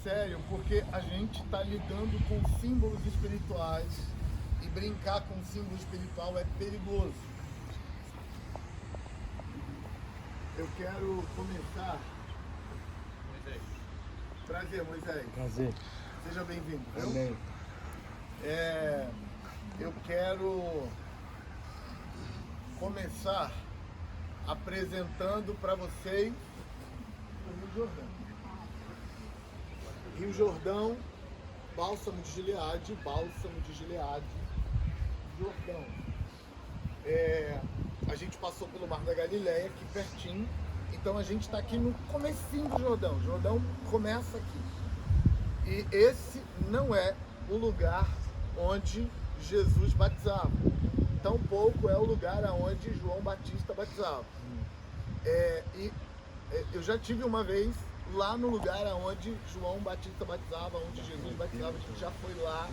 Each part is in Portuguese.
sério porque a gente está lidando com símbolos espirituais e brincar com símbolo espiritual é perigoso. Eu quero começar. Prazer, Moisés. Prazer. Seja bem-vindo. Amém. Eu quero começar apresentando para vocês o Rio Jordão. Rio Jordão, Bálsamo de Gileade, Jordão. A gente passou pelo Mar da Galileia, aqui pertinho, então a gente está aqui no comecinho do Jordão. O Jordão começa aqui. E esse não é o lugar onde Jesus batizava. Tampouco é o lugar onde João Batista batizava. Eu já tive uma vez lá no lugar onde João Batista batizava, onde Jesus batizava, a gente já foi lá.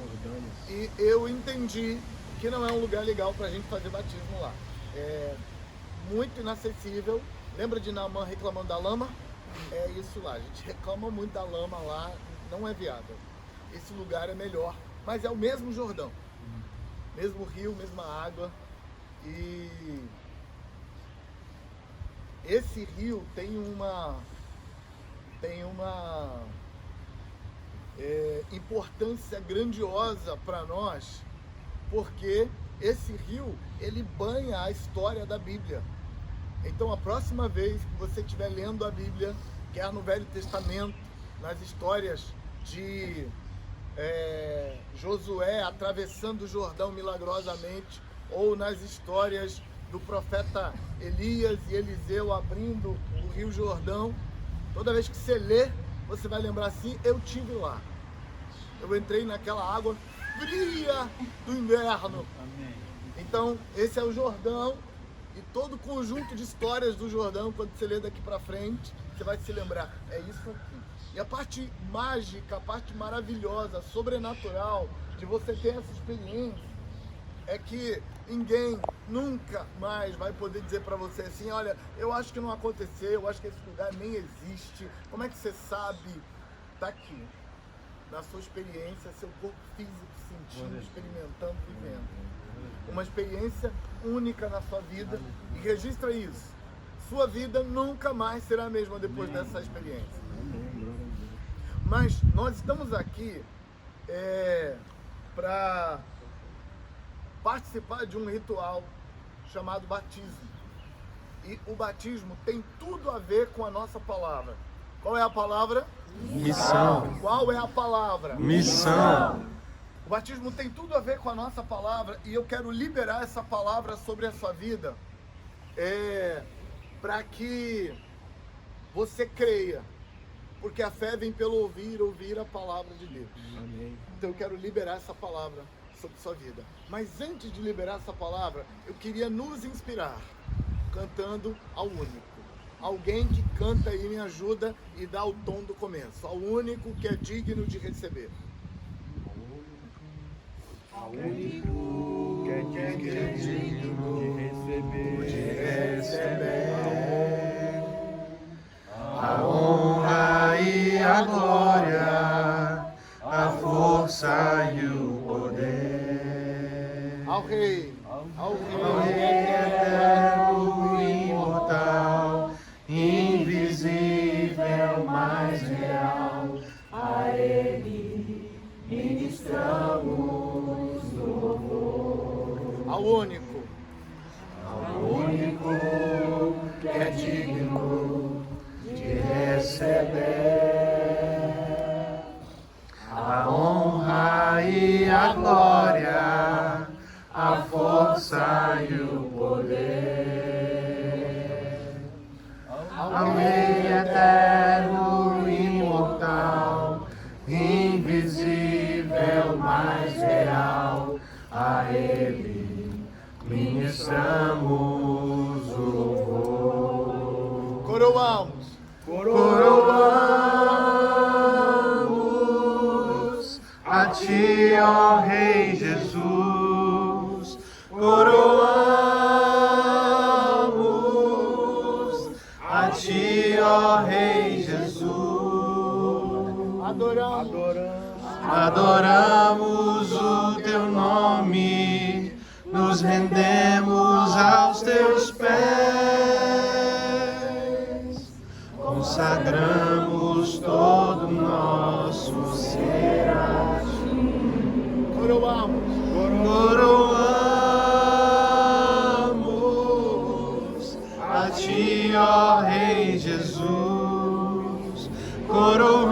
E eu entendi que não é um lugar legal para a gente fazer batismo lá. É muito inacessível. Lembra de Naamã reclamando da lama? É isso lá. A gente reclama muito da lama lá, não é viável. Esse lugar é melhor, mas é o mesmo Jordão. Mesmo rio, mesma água. E esse rio tem uma importância grandiosa para nós, porque esse rio, ele banha a história da Bíblia. Então, a próxima vez que você estiver lendo a Bíblia, quer no Velho Testamento, nas histórias de Josué atravessando o Jordão milagrosamente, ou nas histórias do profeta Elias e Eliseu abrindo o Rio Jordão, toda vez que você lê, você vai lembrar assim: eu tive lá. Eu entrei naquela água fria do inverno. Amém. Então, esse é o Jordão, e todo o conjunto de histórias do Jordão, quando você lê daqui para frente, você vai se lembrar, é isso aqui. E a parte mágica, a parte maravilhosa, sobrenatural de você ter essa experiência é que ninguém nunca mais vai poder dizer para você assim: olha, eu acho que não aconteceu, eu acho que esse lugar nem existe. Como é que você sabe? Está aqui, na sua experiência, seu corpo físico sentindo, experimentando, vivendo. Uma experiência única na sua vida, e registra isso. Sua vida nunca mais será a mesma depois dessa experiência. Mas nós estamos aqui para participar de um ritual chamado batismo. E o batismo tem tudo a ver com a nossa palavra. Qual é a palavra? Missão. Qual é a palavra? Missão. O batismo tem tudo a ver com a nossa palavra, e eu quero liberar essa palavra sobre a sua vida para que você creia, porque a fé vem pelo ouvir a palavra de Deus. Amém. Então eu quero liberar essa palavra sobre sua vida. Mas antes de liberar essa palavra, eu queria nos inspirar cantando ao único. Alguém que canta e me ajuda e dá o tom do começo. Ao único que é digno de receber. Ao único que é digno de receber a honra e a glória, a força e o poder. Ao Rei, Ao Rei eterno, imortal, invisível, mais real, a Ele ministramos louvor. ao único, Ao único que é digno de receber a honra e a glória, a força e o poder. Ao Rei eterno, imortal, invisível, mais real, a Ele ministramos o louvor. coroamos. Coroamos a Ti, ó Rei Jesus. Coroamos a Ti, ó Rei Jesus. Adoramos o teu nome, nos rendemos aos teus pés, consagramos todo o nosso ser a ti. Coroamos a ti, ó Rei Jesus. Coroamos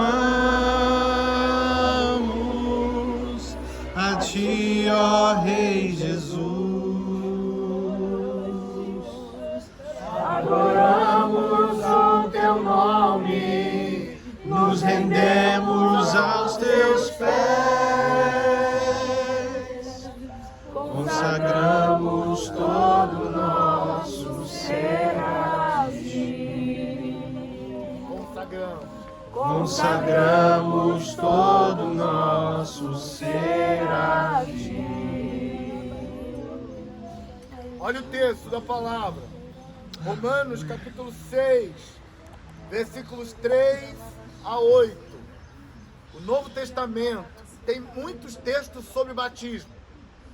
a ti, ó Rei Jesus. Adoramos o teu nome, nos rendemos aos teus pés, consagramos todo o nosso ser a ti. Consagramos todo o nosso ser a ti. Olha o texto da palavra. Romanos capítulo 6, versículos 3 a 8. O Novo Testamento tem muitos textos sobre batismo,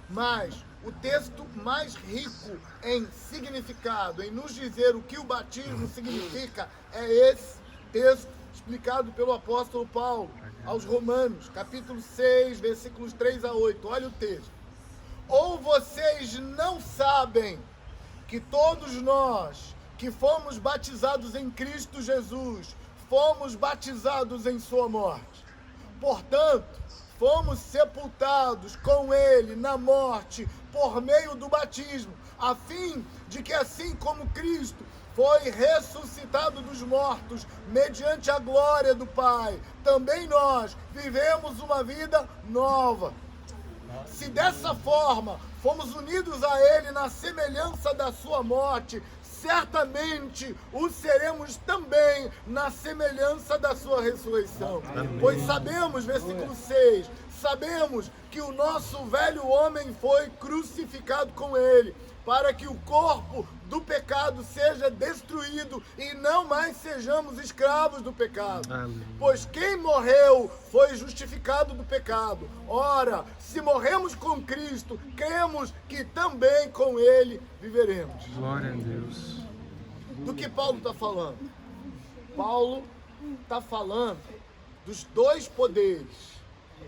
mas o texto mais rico em significado, em nos dizer o que o batismo significa, é esse texto explicado pelo apóstolo Paulo aos Romanos, capítulo 6, versículos 3 a 8. Olha o texto. Ou vocês não sabem que todos nós que fomos batizados em Cristo Jesus, fomos batizados em sua morte. Portanto, fomos sepultados com ele na morte por meio do batismo, a fim de que assim como Cristo foi ressuscitado dos mortos mediante a glória do Pai, também nós vivemos uma vida nova. Se dessa forma fomos unidos a ele na semelhança da sua morte, certamente o seremos também na semelhança da sua ressurreição. Pois sabemos, versículo 6, sabemos que o nosso velho homem foi crucificado com ele, para que o corpo do pecado seja destruído e não mais sejamos escravos do pecado. Pois quem morreu foi justificado do pecado. Ora, se morremos com Cristo, cremos que também com ele viveremos. Glória a Deus. Do que Paulo está falando? Paulo está falando dos dois poderes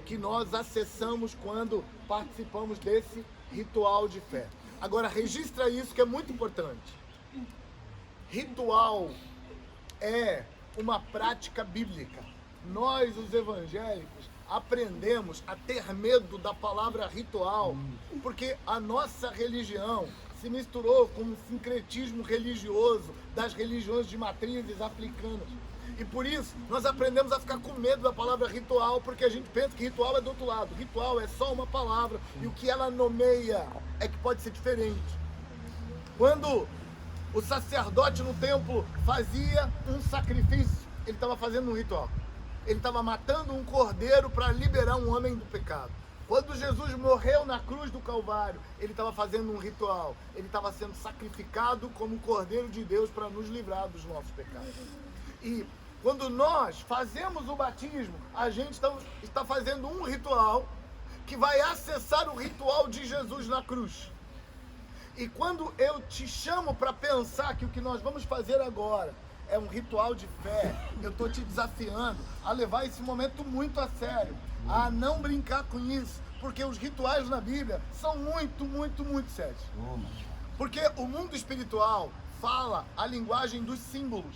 que nós acessamos quando participamos desse ritual de fé. Agora, registra isso que é muito importante. Ritual é uma prática bíblica. Nós, os evangélicos, aprendemos a ter medo da palavra ritual, porque a nossa religião se misturou com o sincretismo religioso das religiões de matrizes africanas. E por isso, nós aprendemos a ficar com medo da palavra ritual, porque a gente pensa que ritual é do outro lado. Ritual é só uma palavra, e o que ela nomeia é que pode ser diferente. Quando o sacerdote no templo fazia um sacrifício, ele estava fazendo um ritual. Ele estava matando um cordeiro para liberar um homem do pecado. Quando Jesus morreu na cruz do Calvário, ele estava fazendo um ritual. Ele estava sendo sacrificado como cordeiro de Deus para nos livrar dos nossos pecados. E quando nós fazemos o batismo, a gente está fazendo um ritual que vai acessar o ritual de Jesus na cruz. E quando eu te chamo para pensar que o que nós vamos fazer agora é um ritual de fé, eu estou te desafiando a levar esse momento muito a sério, a não brincar com isso, porque os rituais na Bíblia são muito, muito, muito sérios. Porque o mundo espiritual fala a linguagem dos símbolos.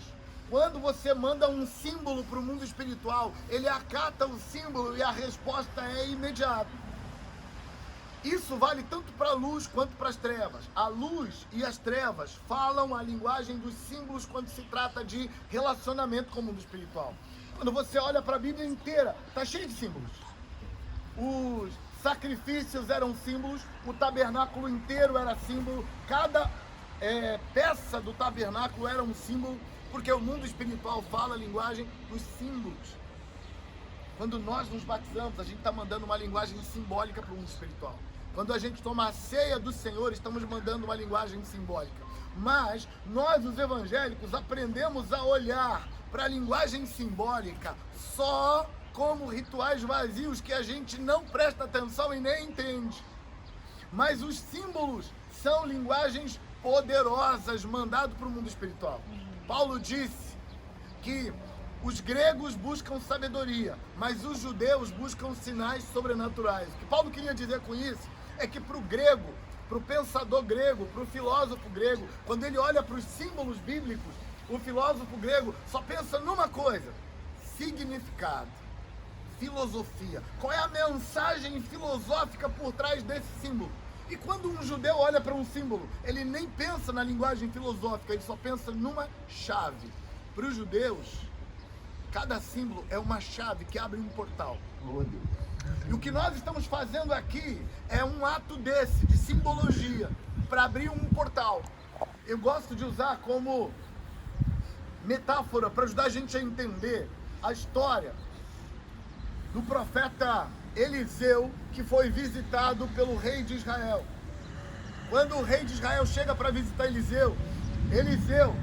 Quando você manda um símbolo para o mundo espiritual, ele acata o símbolo e a resposta é imediata. Isso vale tanto para a luz quanto para as trevas. A luz e as trevas falam a linguagem dos símbolos quando se trata de relacionamento com o mundo espiritual. Quando você olha para a Bíblia inteira, está cheio de símbolos. Os sacrifícios eram símbolos, o tabernáculo inteiro era símbolo, cada peça do tabernáculo era um símbolo, porque o mundo espiritual fala a linguagem dos símbolos. Quando nós nos batizamos, a gente está mandando uma linguagem simbólica para o mundo espiritual. Quando a gente toma a ceia do Senhor, estamos mandando uma linguagem simbólica. Mas nós, os evangélicos, aprendemos a olhar para a linguagem simbólica só como rituais vazios que a gente não presta atenção e nem entende. Mas os símbolos são linguagens poderosas mandadas para o mundo espiritual. Paulo disse que os gregos buscam sabedoria, mas os judeus buscam sinais sobrenaturais. O que Paulo queria dizer com isso é que para o grego, para o pensador grego, para o filósofo grego, quando ele olha para os símbolos bíblicos, o filósofo grego só pensa numa coisa: significado, filosofia. Qual é a mensagem filosófica por trás desse símbolo? E quando um judeu olha para um símbolo, ele nem pensa na linguagem filosófica, ele só pensa numa chave. Para os judeus, cada símbolo é uma chave que abre um portal. E o que nós estamos fazendo aqui é um ato desse, de simbologia, para abrir um portal. Eu gosto de usar como metáfora para ajudar a gente a entender a história do profeta Eliseu, que foi visitado pelo rei de Israel. Quando o rei de Israel chega para visitar Eliseu, Eliseu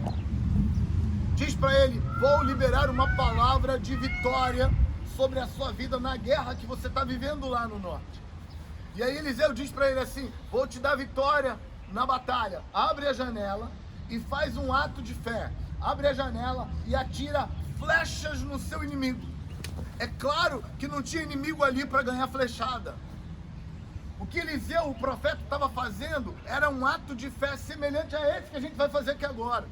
diz para ele: vou liberar uma palavra de vitória sobre a sua vida na guerra que você está vivendo lá no norte. E aí Eliseu diz para ele assim: vou te dar vitória na batalha. Abre a janela e faz um ato de fé. Abre a janela e atira flechas no seu inimigo. É claro que não tinha inimigo ali para ganhar flechada. O que Eliseu, o profeta, estava fazendo era um ato de fé semelhante a esse que a gente vai fazer aqui agora.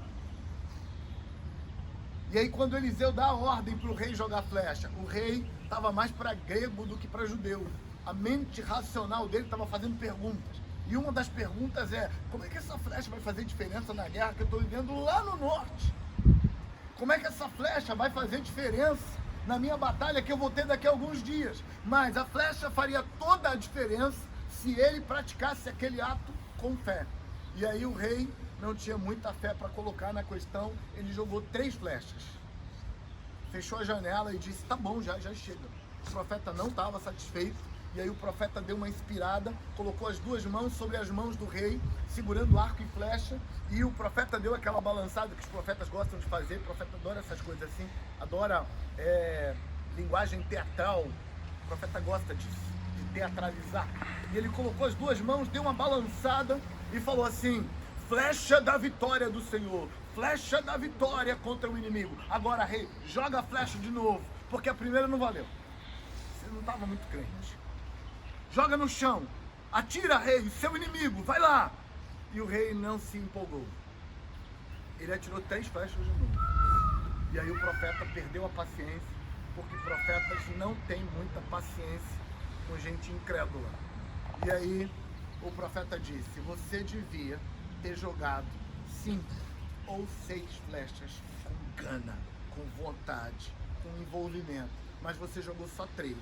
E aí quando Eliseu dá a ordem para o rei jogar flecha, o rei estava mais para grego do que para judeu. A mente racional dele estava fazendo perguntas. E uma das perguntas é: como é que essa flecha vai fazer diferença na guerra que eu estou vivendo lá no norte? Como é que essa flecha vai fazer diferença na minha batalha que eu vou ter daqui a alguns dias? Mas a flecha faria toda a diferença se ele praticasse aquele ato com fé. E aí o rei não tinha muita fé para colocar na questão, ele jogou 3 flechas. Fechou a janela e disse: tá bom, já chega. O profeta não estava satisfeito, e aí o profeta deu uma inspirada, colocou as 2 mãos sobre as mãos do rei, segurando arco e flecha, e o profeta deu aquela balançada que os profetas gostam de fazer. O profeta adora essas coisas assim, adora linguagem teatral, o profeta gosta disso, de teatralizar. E ele colocou as 2 mãos, deu uma balançada e falou assim: flecha da vitória do Senhor, flecha da vitória contra o inimigo. Agora, rei, joga a flecha de novo, porque a primeira não valeu. Você não estava muito crente. Joga no chão, atira, rei, seu inimigo, vai lá. E o rei não se empolgou. Ele atirou 3 flechas de novo. E aí o profeta perdeu a paciência, porque profetas não têm muita paciência com gente incrédula. E aí o profeta disse: você devia ter jogado 5 ou 6 flechas com gana, com vontade, com envolvimento, mas você jogou só 3.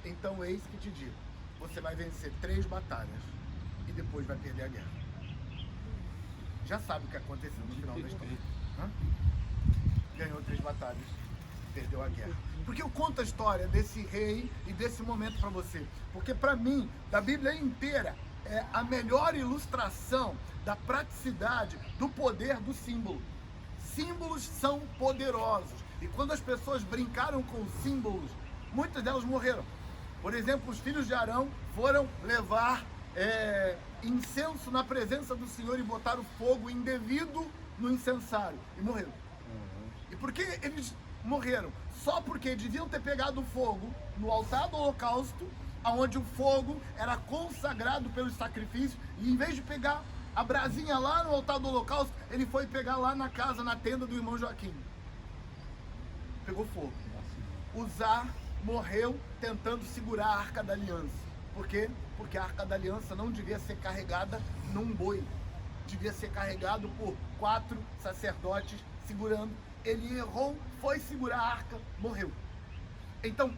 Então eis que te digo: você vai vencer 3 batalhas e depois vai perder a guerra. Já sabe o que aconteceu no final da história. Ganhou 3 batalhas, perdeu a guerra. Porque eu conto a história desse rei e desse momento para você, porque para mim, da Bíblia inteira, é a melhor ilustração da praticidade, do poder do símbolo. Símbolos são poderosos, e quando as pessoas brincaram com símbolos, muitas delas morreram. Por exemplo, os filhos de Arão foram levar incenso na presença do Senhor e botaram fogo indevido no incensário e morreram. E por que eles morreram? Só porque deviam ter pegado fogo no altar do holocausto, onde o fogo era consagrado pelos sacrifícios, e em vez de pegar a brasinha lá no altar do holocausto, ele foi pegar lá na casa, na tenda do irmão Joaquim. Pegou fogo. Uzá morreu tentando segurar a Arca da Aliança. Por quê? Porque a Arca da Aliança não devia ser carregada num boi. Devia ser carregado por 4 sacerdotes segurando. Ele errou, foi segurar a arca, morreu. Então,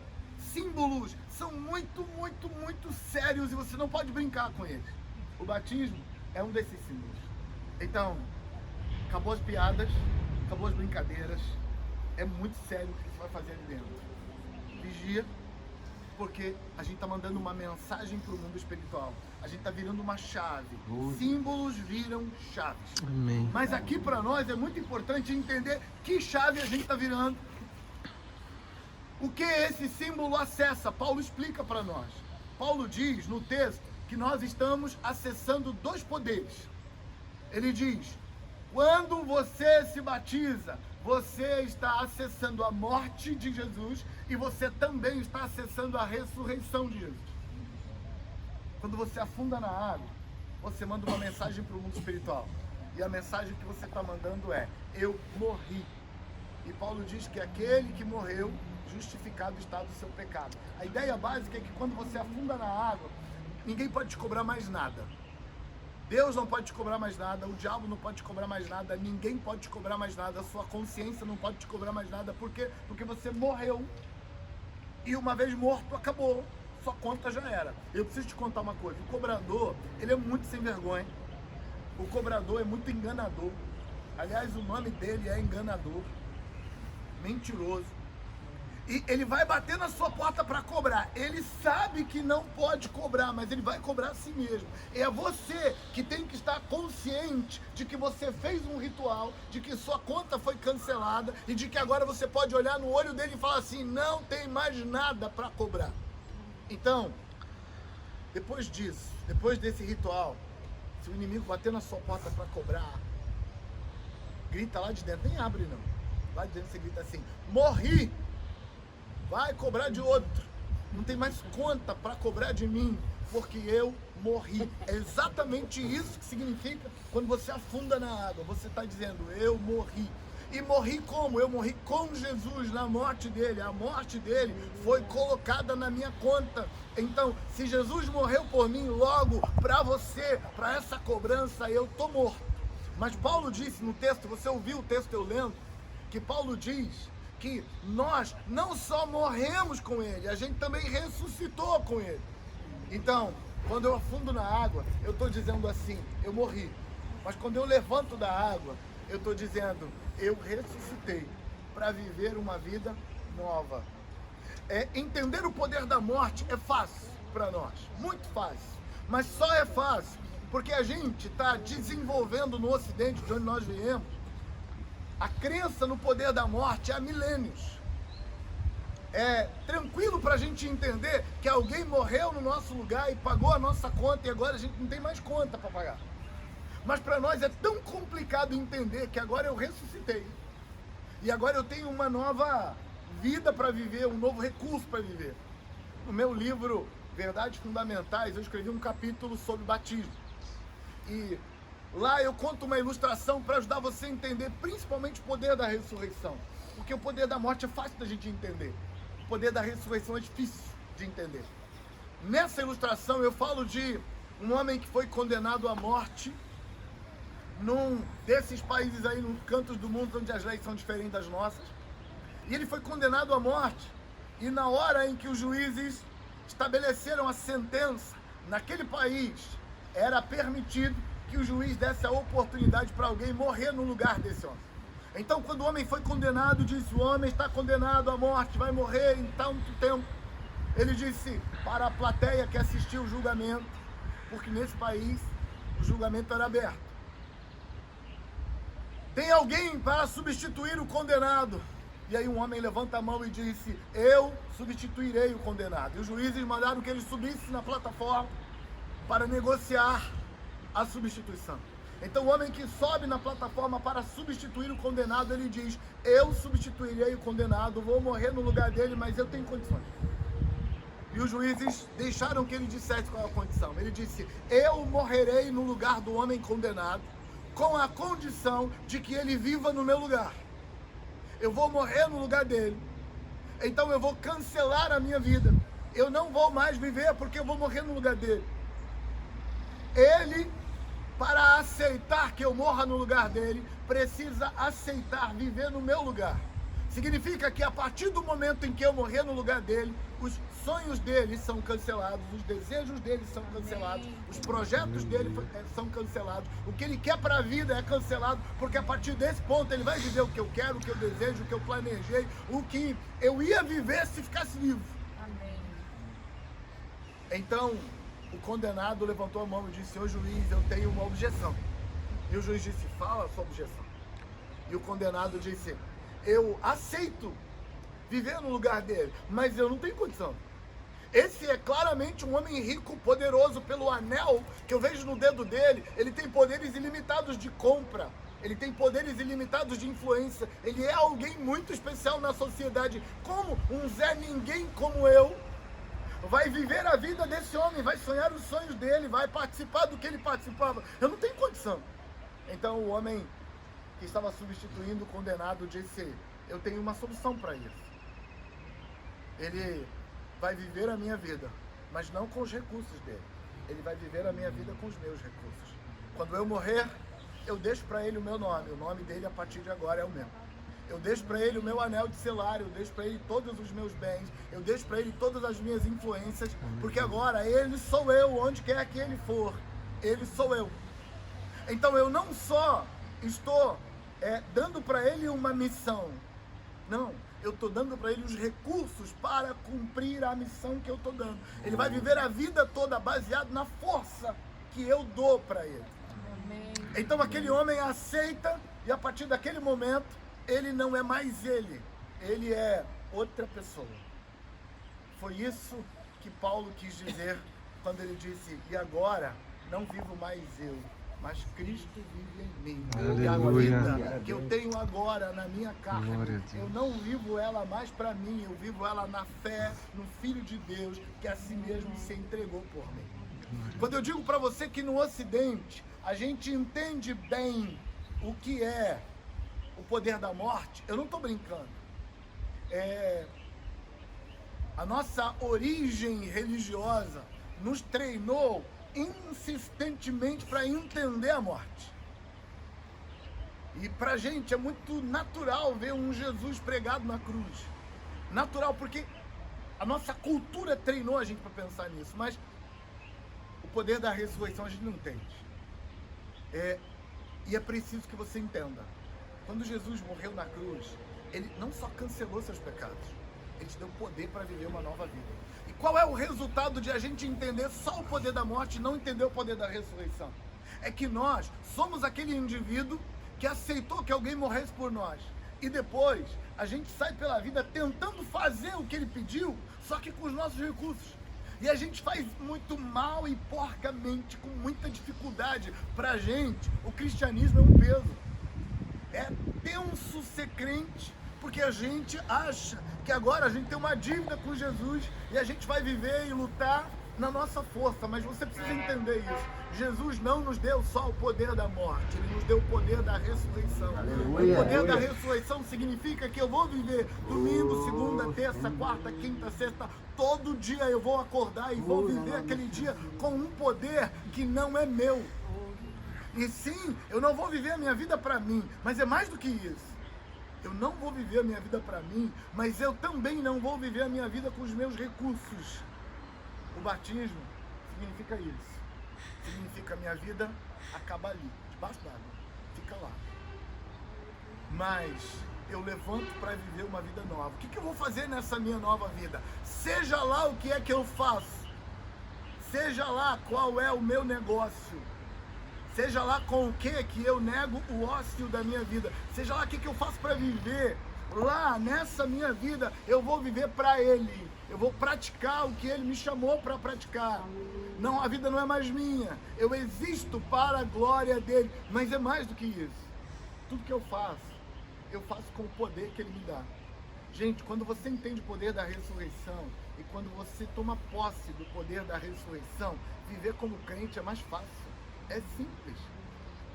símbolos são muito, muito, muito sérios e você não pode brincar com eles. O batismo é um desses símbolos. Então, acabou as piadas, acabou as brincadeiras. É muito sério o que você vai fazer ali dentro. Vigia, porque a gente está mandando uma mensagem para o mundo espiritual. A gente está virando uma chave. Símbolos viram chaves. Amém. Mas aqui para nós é muito importante entender que chave a gente está virando. O que esse símbolo acessa? Paulo explica para nós. Paulo diz no texto que nós estamos acessando dois poderes. Ele diz: quando você se batiza, você está acessando a morte de Jesus e você também está acessando a ressurreição de Jesus. Quando você afunda na água, você manda uma mensagem para o mundo espiritual. E a mensagem que você está mandando é: eu morri. E Paulo diz que aquele que morreu, justificado está do seu pecado. A ideia básica é que quando você afunda na água, ninguém pode te cobrar mais nada. Deus não pode te cobrar mais nada, o diabo não pode te cobrar mais nada, ninguém pode te cobrar mais nada, a sua consciência não pode te cobrar mais nada. Por quê? Porque você morreu. E uma vez morto, acabou. Sua conta já era. Eu preciso te contar uma coisa. O cobrador, ele é muito sem vergonha. O cobrador é muito enganador. Aliás, o nome dele é enganador. Mentiroso. E ele vai bater na sua porta para cobrar. Ele sabe que não pode cobrar, mas ele vai cobrar a si mesmo. É você que tem que estar consciente de que você fez um ritual, de que sua conta foi cancelada e de que agora você pode olhar no olho dele e falar assim: não tem mais nada para cobrar. Então, depois disso, depois desse ritual, se o inimigo bater na sua porta para cobrar, grita lá de dentro, nem abre não. Lá de dentro você grita assim: morri! Vai cobrar de outro. Não tem mais conta para cobrar de mim, porque eu morri. É exatamente isso que significa quando você afunda na água. Você está dizendo: eu morri. E morri como? Eu morri com Jesus na morte dele. A morte dele foi colocada na minha conta. Então, se Jesus morreu por mim, logo para você, para essa cobrança, eu tô morto. Mas Paulo disse no texto, você ouviu o texto eu lendo, que Paulo diz que nós não só morremos com ele, a gente também ressuscitou com ele. Então, quando eu afundo na água, eu estou dizendo assim: eu morri. Mas quando eu levanto da água, eu estou dizendo: eu ressuscitei para viver uma vida nova. Entender o poder da morte é fácil para nós, muito fácil. Mas só é fácil porque a gente está desenvolvendo no Ocidente, de onde nós viemos, a crença no poder da morte há milênios. É tranquilo para a gente entender que alguém morreu no nosso lugar e pagou a nossa conta e agora a gente não tem mais conta para pagar. Mas para nós é tão complicado entender que agora eu ressuscitei. E agora eu tenho uma nova vida para viver, um novo recurso para viver. No meu livro Verdades Fundamentais, eu escrevi um capítulo sobre batismo. E lá eu conto uma ilustração para ajudar você a entender principalmente o poder da ressurreição. Porque o poder da morte é fácil da gente entender. O poder da ressurreição é difícil de entender. Nessa ilustração eu falo de um homem que foi condenado à morte num desses países aí, nos cantos do mundo onde as leis são diferentes das nossas. E ele foi condenado à morte. E na hora em que os juízes estabeleceram a sentença, naquele país era permitido que o juiz desse a oportunidade para alguém morrer no lugar desse homem. Então, quando o homem foi condenado, disse: o homem está condenado à morte, vai morrer em tanto tempo. Ele disse para a plateia que assistiu o julgamento, porque nesse país o julgamento era aberto: tem alguém para substituir o condenado? E aí um homem levanta a mão e disse: eu substituirei o condenado. E os juízes mandaram que ele subisse na plataforma para negociar a substituição. Então o homem que sobe na plataforma para substituir o condenado, ele diz: eu substituirei o condenado, vou morrer no lugar dele, mas eu tenho condições. E os juízes deixaram que ele dissesse qual é a condição. Ele disse: eu morrerei no lugar do homem condenado, com a condição de que ele viva no meu lugar. Eu vou morrer no lugar dele, então eu vou cancelar a minha vida. Eu não vou mais viver porque eu vou morrer no lugar dele. Ele, para aceitar que eu morra no lugar dele, precisa aceitar viver no meu lugar. Significa que a partir do momento em que eu morrer no lugar dele, os sonhos dele são cancelados, os desejos dele são cancelados, os projetos dele são cancelados, o que ele quer para a vida é cancelado, porque a partir desse ponto ele vai viver o que eu quero, o que eu desejo, o que eu planejei, o que eu ia viver se ficasse vivo. Amém. Então, o condenado levantou a mão e disse: ô juiz, eu tenho uma objeção. E o juiz disse: fala a sua objeção. E o condenado disse: eu aceito viver no lugar dele, mas eu não tenho condição. Esse é claramente um homem rico, poderoso, pelo anel que eu vejo no dedo dele. Ele tem poderes ilimitados de compra. Ele tem poderes ilimitados de influência. Ele é alguém muito especial na sociedade. Como um Zé Ninguém como eu vai viver a vida desse homem, vai sonhar os sonhos dele, vai participar do que ele participava? Eu não tenho condição. Então o homem que estava substituindo o condenado disse: eu tenho uma solução para isso. Ele vai viver a minha vida, mas não com os recursos dele. Ele vai viver a minha vida com os meus recursos. Quando eu morrer, eu deixo para ele o meu nome. O nome dele a partir de agora é o meu. Eu deixo para ele o meu anel de selário, eu deixo para ele todos os meus bens, eu deixo para ele todas as minhas influências, porque agora ele sou eu, onde quer que ele for, ele sou eu. Então eu não só estou dando para ele uma missão, não, eu estou dando para ele os recursos para cumprir a missão que eu estou dando. Ele vai viver a vida toda baseado na força que eu dou para ele. Então aquele homem aceita, e a partir daquele momento, ele não é mais ele é outra pessoa. Foi isso que Paulo quis dizer quando ele disse: e agora não vivo mais eu, mas Cristo vive em mim. Aleluia. E a vida que eu tenho agora na minha carne, eu não vivo ela mais para mim, eu vivo ela na fé no Filho de Deus, que a si mesmo se entregou por mim. Quando eu digo para você que no Ocidente a gente entende bem o que é o poder da morte, eu não estou brincando. A nossa origem religiosa nos treinou insistentemente para entender a morte. E pra gente é muito natural ver um Jesus pregado na cruz. Natural, porque a nossa cultura treinou a gente para pensar nisso, mas o poder da ressurreição a gente não entende. E é preciso que você entenda. Quando Jesus morreu na cruz, ele não só cancelou seus pecados, ele te deu poder para viver uma nova vida. E qual é o resultado de a gente entender só o poder da morte e não entender o poder da ressurreição? É que nós somos aquele indivíduo que aceitou que alguém morresse por nós. E depois a gente sai pela vida tentando fazer o que ele pediu, só que com os nossos recursos. E a gente faz muito mal e porcamente, com muita dificuldade. Pra gente, o cristianismo é um peso. É tenso ser crente, porque a gente acha que agora a gente tem uma dívida com Jesus e a gente vai viver e lutar na nossa força. Mas você precisa entender isso. Jesus não nos deu só o poder da morte, ele nos deu o poder da ressurreição. O poder da ressurreição significa que eu vou viver domingo, segunda, terça, quarta, quinta, sexta, todo dia eu vou acordar e vou viver aquele dia com um poder que não é meu. E sim, eu não vou viver a minha vida para mim, mas é mais do que isso. Eu não vou viver a minha vida para mim, mas eu também não vou viver a minha vida com os meus recursos. O batismo significa isso. Significa a minha vida acaba ali, debaixo d'água, fica lá. Mas eu levanto para viver uma vida nova. O que eu vou fazer nessa minha nova vida? Seja lá o que é que eu faço, seja lá qual é o meu negócio, seja lá com o que eu nego o ócio da minha vida, seja lá o que eu faço para viver, lá nessa minha vida eu vou viver para Ele, eu vou praticar o que Ele me chamou para praticar. Não, a vida não é mais minha, eu existo para a glória dEle, mas é mais do que isso. Tudo que eu faço com o poder que Ele me dá. Gente, quando você entende o poder da ressurreição e quando você toma posse do poder da ressurreição, viver como crente é mais fácil. É simples,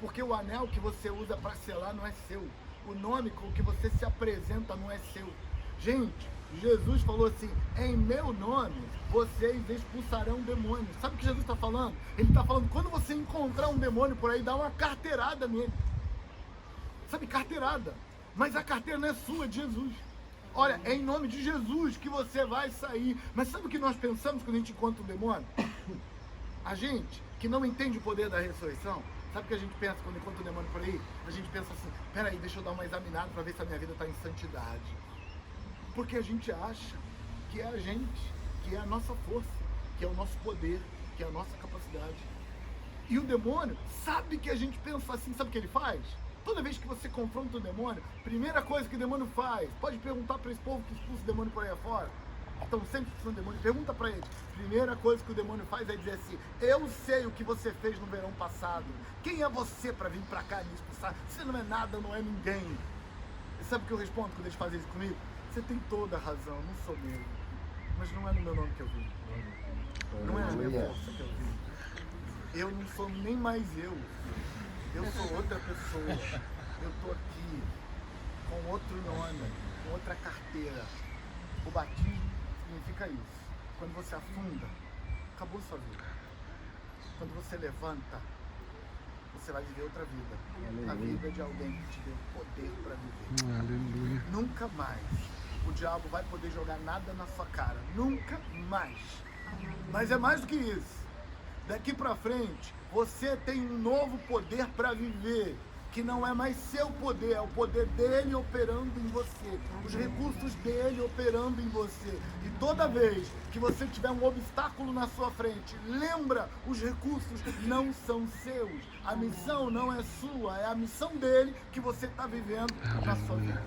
porque o anel que você usa para selar não é seu, o nome com que você se apresenta não é seu. Gente, Jesus falou assim: em meu nome vocês expulsarão demônios. Sabe o que Jesus está falando? Ele está falando, quando você encontrar um demônio por aí, dá uma carteirada nele. Sabe, carteirada, mas a carteira não é sua, é de Jesus. Olha, é em nome de Jesus que você vai sair. Mas sabe o que nós pensamos quando a gente encontra um demônio? A gente que não entende o poder da ressurreição, sabe o que a gente pensa quando encontra um demônio por aí? A gente pensa assim: peraí, deixa eu dar uma examinada para ver se a minha vida está em santidade. Porque a gente acha que é a gente, que é a nossa força, que é o nosso poder, que é a nossa capacidade. E o demônio sabe que a gente pensa assim, sabe o que ele faz? Toda vez que você confronta o demônio, primeira coisa que o demônio faz, pode perguntar para esse povo que expulsa o demônio por aí afora, estão sempre expulsando o demônio, pergunta para eles. Primeira coisa que o demônio faz é dizer assim: eu sei o que você fez no verão passado. Quem é você para vir para cá me expulsar? Você não é nada, não é ninguém. E sabe o que eu respondo quando eles fazem isso comigo? Você tem toda a razão, não sou mesmo. Mas não é no meu nome que eu vim. Não é na minha força que eu vim. Eu não sou nem mais eu. Eu sou outra pessoa. Eu tô aqui com outro nome, com outra carteira. O batismo significa isso. Quando você afunda, acabou sua vida. Quando você levanta, você vai viver outra vida. Aleluia. A vida de alguém que te deu poder para viver. Aleluia. Nunca mais o diabo vai poder jogar nada na sua cara. Nunca mais. Mas é mais do que isso. Daqui para frente, você tem um novo poder para viver, que não é mais seu poder, é o poder dele operando em você, os recursos dele operando em você. E toda vez que você tiver um obstáculo na sua frente, lembra, os recursos não são seus, a missão não é sua, é a missão dele que você está vivendo na sua vida.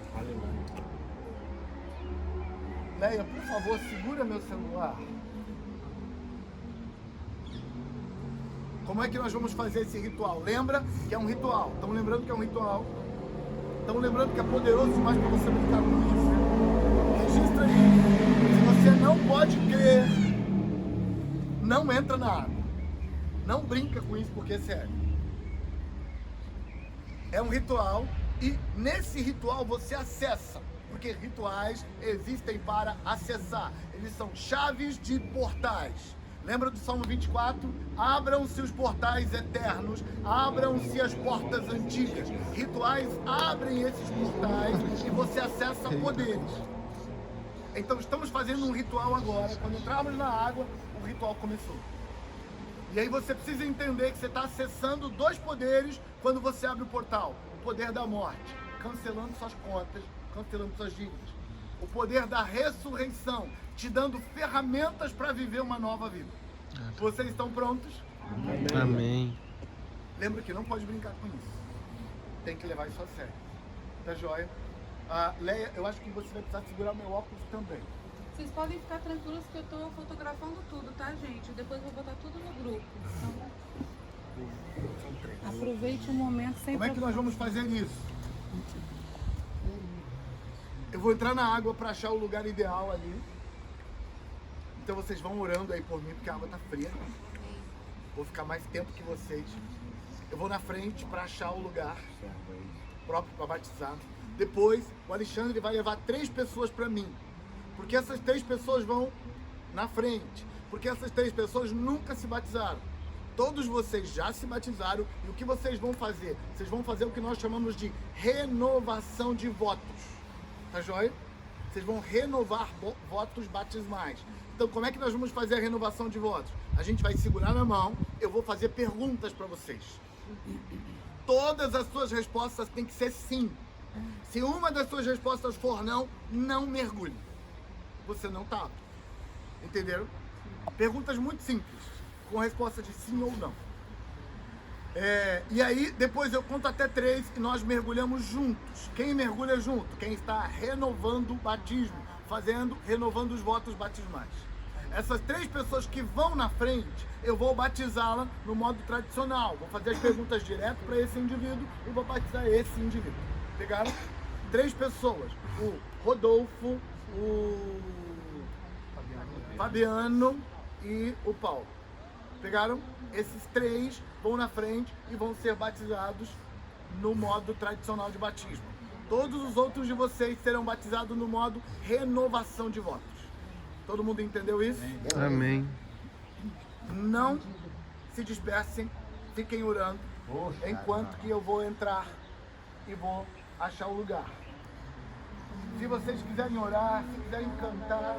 Leia, por favor, segura meu celular. Como é que nós vamos fazer esse ritual? Lembra que é um ritual. Estamos lembrando que é um ritual. Estamos lembrando que é poderoso demais para você brincar com isso. Registra aí. Se você não pode crer, não entra na água. Não brinca com isso porque é sério. É um ritual e nesse ritual você acessa. Porque rituais existem para acessar. Eles são chaves de portais. Lembra do Salmo 24? Abram-se os portais eternos, abram-se as portas antigas. Rituais abrem esses portais e você acessa poderes. Então estamos fazendo um ritual agora. Quando entrarmos na água, o ritual começou. E aí você precisa entender que você está acessando dois poderes quando você abre o portal. O poder da morte, cancelando suas contas, cancelando suas dívidas. O poder da ressurreição, te dando ferramentas para viver uma nova vida. Vocês estão prontos? Amém. Lembra que não pode brincar com isso. Tem que levar isso a sério. Tá joia? Leia, eu acho que você vai precisar segurar meu óculos também. Vocês podem ficar tranquilos que eu estou fotografando tudo, tá, gente? Depois eu vou botar tudo no grupo. Então, aproveite o momento sem. Como é que nós vamos fazer isso? Eu vou entrar na água para achar o lugar ideal ali. Então vocês vão orando aí por mim, porque a água tá fria. Vou ficar mais tempo que vocês. Eu vou na frente para achar o lugar próprio para batizar. Depois, o Alexandre vai levar 3 pessoas para mim. Porque essas 3 pessoas vão na frente. Porque essas 3 pessoas nunca se batizaram. Todos vocês já se batizaram. E o que vocês vão fazer? Vocês vão fazer o que nós chamamos de renovação de votos. Tá joia? Vocês vão renovar votos batismais. Então, como é que nós vamos fazer a renovação de votos? A gente vai segurar na mão, eu vou fazer perguntas para vocês. Todas as suas respostas têm que ser sim. Se uma das suas respostas for não, não mergulhe. Você não está apto. Entenderam? Perguntas muito simples, com resposta de sim ou não. E aí, depois eu conto até 3 e nós mergulhamos juntos. Quem mergulha junto? Quem está renovando o batismo, renovando os votos batismais. Essas 3 pessoas que vão na frente, eu vou batizá-la no modo tradicional. Vou fazer as perguntas direto para esse indivíduo e vou batizar esse indivíduo. Pegaram? 3 pessoas. O Rodolfo, o Fabiano e o Paulo. Pegaram? Esses 3 vão na frente e vão ser batizados no modo tradicional de batismo. Todos os outros de vocês serão batizados no modo renovação de votos. Todo mundo entendeu isso? Amém. Não se dispersem, fiquem orando, enquanto que eu vou entrar e vou achar o lugar. Se vocês quiserem orar, se quiserem cantar,